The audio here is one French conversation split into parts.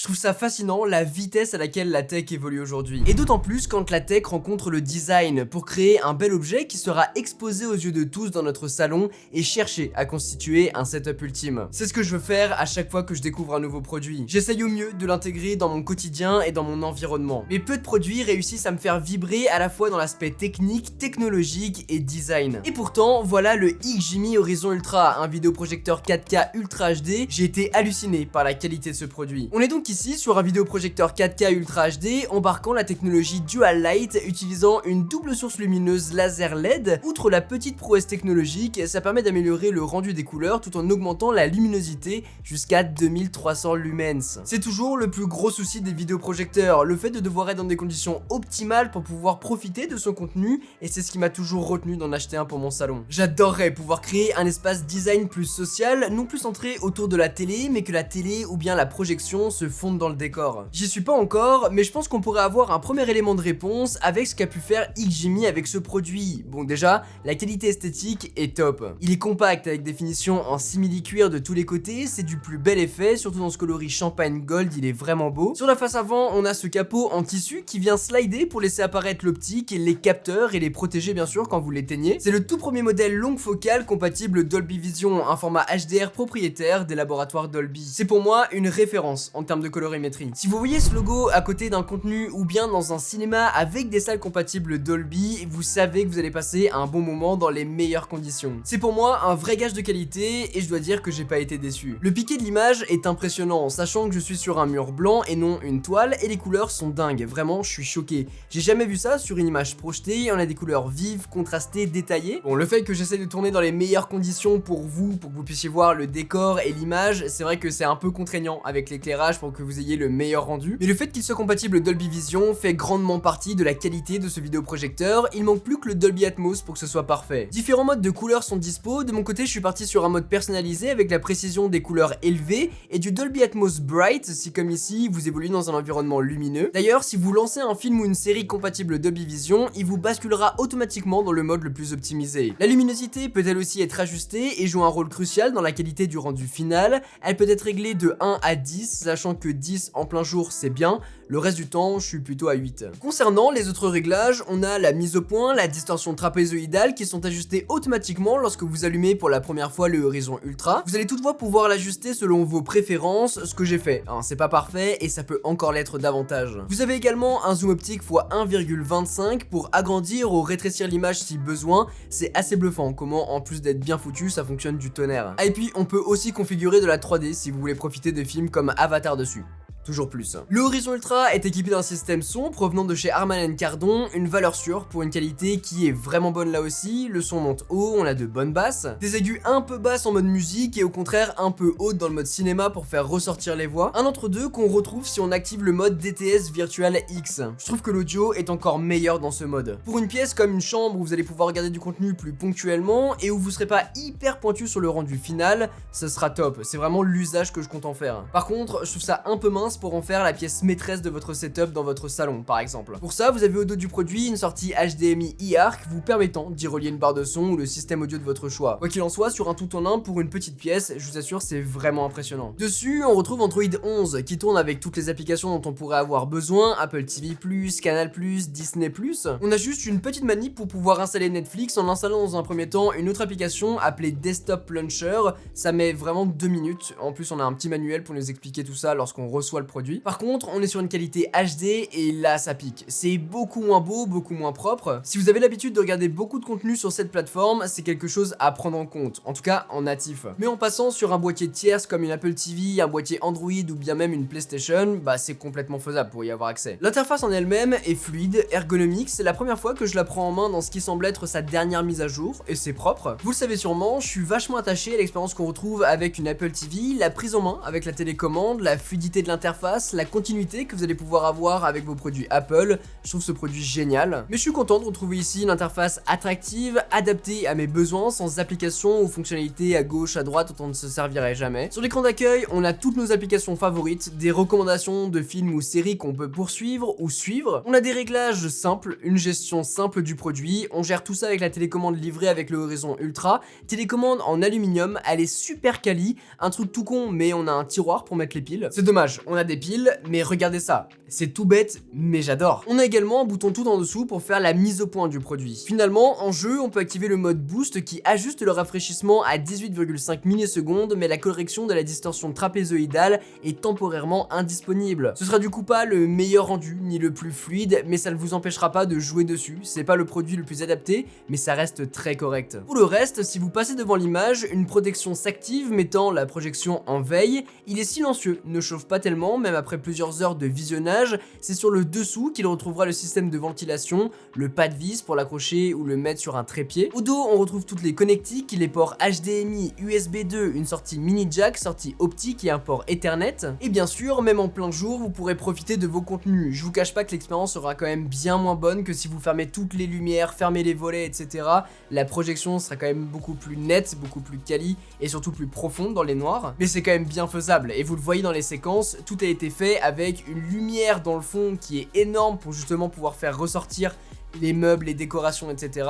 Je trouve ça fascinant la vitesse à laquelle la tech évolue aujourd'hui. Et d'autant plus quand la tech rencontre le design pour créer un bel objet qui sera exposé aux yeux de tous dans notre salon et chercher à constituer un setup ultime. C'est ce que je veux faire à chaque fois que je découvre un nouveau produit. J'essaye au mieux de l'intégrer dans mon quotidien et dans mon environnement. Mais peu de produits réussissent à me faire vibrer à la fois dans l'aspect technique, technologique et design. Et pourtant, voilà le XGIMI Horizon Ultra, un vidéoprojecteur 4K Ultra HD. J'ai été halluciné par la qualité de ce produit. On est donc ici sur un vidéoprojecteur 4K Ultra HD embarquant la technologie Dual Light utilisant une double source lumineuse laser LED. Outre la petite prouesse technologique, ça permet d'améliorer le rendu des couleurs tout en augmentant la luminosité jusqu'à 2300 lumens. C'est toujours le plus gros souci des vidéoprojecteurs, le fait de devoir être dans des conditions optimales pour pouvoir profiter de son contenu, et c'est ce qui m'a toujours retenu d'en acheter un pour mon salon. J'adorerais pouvoir créer un espace design plus social, non plus centré autour de la télé, mais que la télé ou bien la projection se fondent dans le décor. J'y suis pas encore, mais je pense qu'on pourrait avoir un premier élément de réponse avec ce qu'a pu faire XGIMI avec ce produit. Bon, déjà, la qualité esthétique est top. Il est compact avec des finitions en simili-cuir de tous les côtés, c'est du plus bel effet, surtout dans ce coloris champagne gold, il est vraiment beau. Sur la face avant, on a ce capot en tissu qui vient slider pour laisser apparaître l'optique, les capteurs et les protéger bien sûr quand vous l'éteignez. C'est le tout premier modèle longue focale compatible Dolby Vision, un format HDR propriétaire des laboratoires Dolby. C'est pour moi une référence en termes de colorimétrie. Si vous voyez ce logo à côté d'un contenu ou bien dans un cinéma avec des salles compatibles Dolby, vous savez que vous allez passer un bon moment dans les meilleures conditions. C'est pour moi un vrai gage de qualité et je dois dire que j'ai pas été déçu. Le piqué de l'image est impressionnant, sachant que je suis sur un mur blanc et non une toile, et les couleurs sont dingues, vraiment je suis choqué. J'ai jamais vu ça sur une image projetée, on a des couleurs vives, contrastées, détaillées. Bon, le fait que j'essaie de tourner dans les meilleures conditions pour que vous puissiez voir le décor et l'image, c'est vrai que c'est un peu contraignant avec l'éclairage pour que vous ayez le meilleur rendu. Mais le fait qu'il soit compatible Dolby Vision fait grandement partie de la qualité de ce vidéoprojecteur, il manque plus que le Dolby Atmos pour que ce soit parfait. Différents modes de couleurs sont dispo, de mon côté je suis parti sur un mode personnalisé avec la précision des couleurs élevées et du Dolby Atmos Bright si comme ici vous évoluez dans un environnement lumineux. D'ailleurs si vous lancez un film ou une série compatible Dolby Vision, il vous basculera automatiquement dans le mode le plus optimisé. La luminosité peut elle aussi être ajustée et joue un rôle crucial dans la qualité du rendu final. Elle peut être réglée de 1 à 10, sachant que 10 en plein jour c'est bien, le reste du temps je suis plutôt à 8. Concernant les autres réglages, on a la mise au point, la distorsion trapézoïdale qui sont ajustées automatiquement lorsque vous allumez pour la première fois le Horizon Ultra. Vous allez toutefois pouvoir l'ajuster selon vos préférences, ce que j'ai fait, c'est pas parfait et ça peut encore l'être davantage. Vous avez également un zoom optique x 1,25 pour agrandir ou rétrécir l'image si besoin, c'est assez bluffant comment en plus d'être bien foutu ça fonctionne du tonnerre. Ah, et puis on peut aussi configurer de la 3D si vous voulez profiter de films comme Avatar dessus. Toujours plus. Le Horizon Ultra est équipé d'un système son provenant de chez Harman & Kardon, une valeur sûre pour une qualité qui est vraiment bonne là aussi, le son monte haut, on a de bonnes basses, des aigus un peu basses en mode musique et au contraire un peu hautes dans le mode cinéma pour faire ressortir les voix, un entre deux qu'on retrouve si on active le mode DTS Virtual X. Je trouve que l'audio est encore meilleur dans ce mode. Pour une pièce comme une chambre où vous allez pouvoir regarder du contenu plus ponctuellement et où vous serez pas hyper pointu sur le rendu final, ce sera top, c'est vraiment l'usage que je compte en faire. Par contre, je trouve ça un peu mince pour en faire la pièce maîtresse de votre setup dans votre salon par exemple. Pour ça, vous avez au dos du produit une sortie HDMI e-Arc vous permettant d'y relier une barre de son ou le système audio de votre choix. Quoi qu'il en soit, sur un tout en un pour une petite pièce, je vous assure c'est vraiment impressionnant. Dessus, on retrouve Android 11 qui tourne avec toutes les applications dont on pourrait avoir besoin, Apple TV+, Canal+, Disney+. On a juste une petite manip pour pouvoir installer Netflix en installant dans un premier temps une autre application appelée Desktop Launcher. Ça met vraiment 2 minutes. En plus, on a un petit manuel pour nous expliquer tout ça lorsqu'on reçoit le produit. Par contre, on est sur une qualité HD et là ça pique. C'est beaucoup moins beau, beaucoup moins propre. Si vous avez l'habitude de regarder beaucoup de contenu sur cette plateforme, c'est quelque chose à prendre en compte, en tout cas en natif. Mais en passant sur un boîtier tierce comme une Apple TV, un boîtier Android ou bien même une PlayStation, bah c'est complètement faisable pour y avoir accès. L'interface en elle-même est fluide, ergonomique, c'est la première fois que je la prends en main dans ce qui semble être sa dernière mise à jour et c'est propre. Vous le savez sûrement, je suis vachement attaché à l'expérience qu'on retrouve avec une Apple TV, la prise en main avec la télécommande, la fluidité de l'interface, la continuité que vous allez pouvoir avoir avec vos produits Apple. Je trouve ce produit génial. Mais je suis content de retrouver ici une interface attractive, adaptée à mes besoins, sans applications ou fonctionnalités à gauche, à droite dont on ne se servirait jamais. Sur l'écran d'accueil, on a toutes nos applications favorites, des recommandations de films ou séries qu'on peut poursuivre ou suivre. On a des réglages simples, une gestion simple du produit. On gère tout ça avec la télécommande livrée avec le Horizon Ultra. Télécommande en aluminium, elle est super quali, un truc tout con mais on a un tiroir pour mettre les piles. C'est dommage, on a a des piles, mais regardez ça, c'est tout bête, mais j'adore. On a également un bouton tout en dessous pour faire la mise au point du produit. Finalement, en jeu, on peut activer le mode boost qui ajuste le rafraîchissement à 18,5 millisecondes, mais la correction de la distorsion trapézoïdale est temporairement indisponible. Ce sera du coup pas le meilleur rendu, ni le plus fluide, mais ça ne vous empêchera pas de jouer dessus. C'est pas le produit le plus adapté, mais ça reste très correct. Pour le reste, si vous passez devant l'image, une protection s'active mettant la projection en veille. Il est silencieux, ne chauffe pas tellement, même après plusieurs heures de visionnage. C'est sur le dessous qu'il retrouvera le système de ventilation, le pas de vis pour l'accrocher ou le mettre sur un trépied. Au dos, on retrouve toutes les connectiques, les ports HDMI, USB 2, une sortie mini jack, sortie optique et un port Ethernet. Et bien sûr, même en plein jour, vous pourrez profiter de vos contenus. Je vous cache pas que l'expérience sera quand même bien moins bonne que si vous fermez toutes les lumières, fermez les volets, etc. La projection sera quand même beaucoup plus nette, beaucoup plus quali et surtout plus profonde dans les noirs. Mais c'est quand même bien faisable et vous le voyez dans les séquences, tout a été fait avec une lumière dans le fond qui est énorme pour justement pouvoir faire ressortir les meubles, les décorations, etc.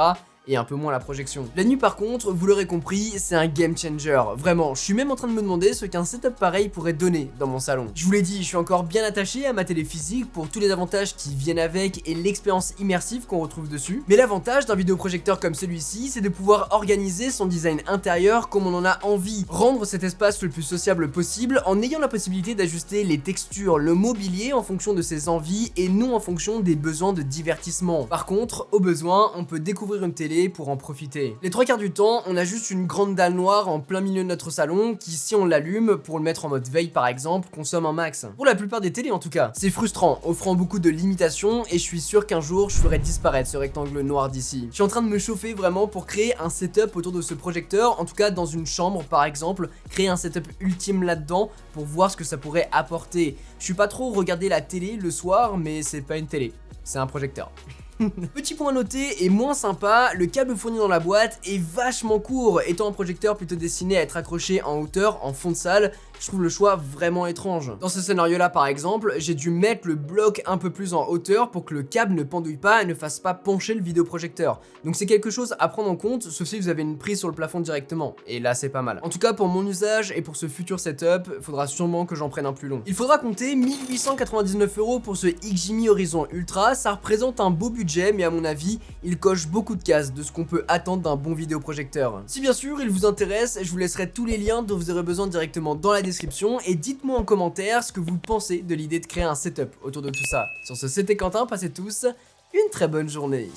et un peu moins la projection. La nuit par contre, vous l'aurez compris, c'est un game changer. Vraiment, je suis même en train de me demander ce qu'un setup pareil pourrait donner dans mon salon. Je vous l'ai dit, je suis encore bien attaché à ma télé physique pour tous les avantages qui viennent avec et l'expérience immersive qu'on retrouve dessus. Mais l'avantage d'un vidéoprojecteur comme celui-ci, c'est de pouvoir organiser son design intérieur comme on en a envie. Rendre cet espace le plus sociable possible en ayant la possibilité d'ajuster les textures, le mobilier en fonction de ses envies et non en fonction des besoins de divertissement. Par contre, au besoin, on peut découvrir une télé pour en profiter. Les trois quarts du temps, on a juste une grande dalle noire en plein milieu de notre salon qui, si on l'allume, pour le mettre en mode veille par exemple, consomme un max. Pour la plupart des télés en tout cas. C'est frustrant, offrant beaucoup de limitations et je suis sûr qu'un jour je ferai disparaître ce rectangle noir d'ici. Je suis en train de me chauffer vraiment pour créer un setup autour de ce projecteur, en tout cas dans une chambre par exemple, créer un setup ultime là-dedans pour voir ce que ça pourrait apporter. Je suis pas trop regarder la télé le soir, mais c'est pas une télé, c'est un projecteur. Petit point à noter et moins sympa, le câble fourni dans la boîte est vachement court. Étant un projecteur plutôt destiné à être accroché en hauteur, en fond de salle, je trouve le choix vraiment étrange. Dans ce scénario là par exemple, j'ai dû mettre le bloc un peu plus en hauteur pour que le câble ne pendouille pas et ne fasse pas pencher le vidéoprojecteur. Donc c'est quelque chose à prendre en compte, sauf si vous avez une prise sur le plafond directement. Et là c'est pas mal. En tout cas pour mon usage et pour ce futur setup, faudra sûrement que j'en prenne un plus long. Il faudra compter 1899 € pour ce XGIMI Horizon Ultra, ça représente un beau budget, mais à mon avis, il coche beaucoup de cases de ce qu'on peut attendre d'un bon vidéoprojecteur. Si bien sûr il vous intéresse, je vous laisserai tous les liens dont vous aurez besoin directement dans la description et dites-moi en commentaire ce que vous pensez de l'idée de créer un setup autour de tout ça. Sur ce, c'était Quentin, passez tous une très bonne journée.